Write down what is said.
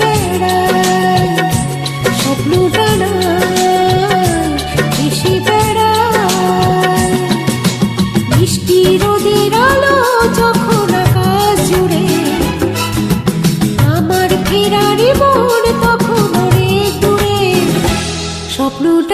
বেড়ায়, স্বপ্ন ডানায় ভেসে বেড়ায়। মিষ্টি রোদের আলো যখন আকাশ জুড়ে, আমার ফেরারি মন তখন অনেক দূরে। স্বপ্নটা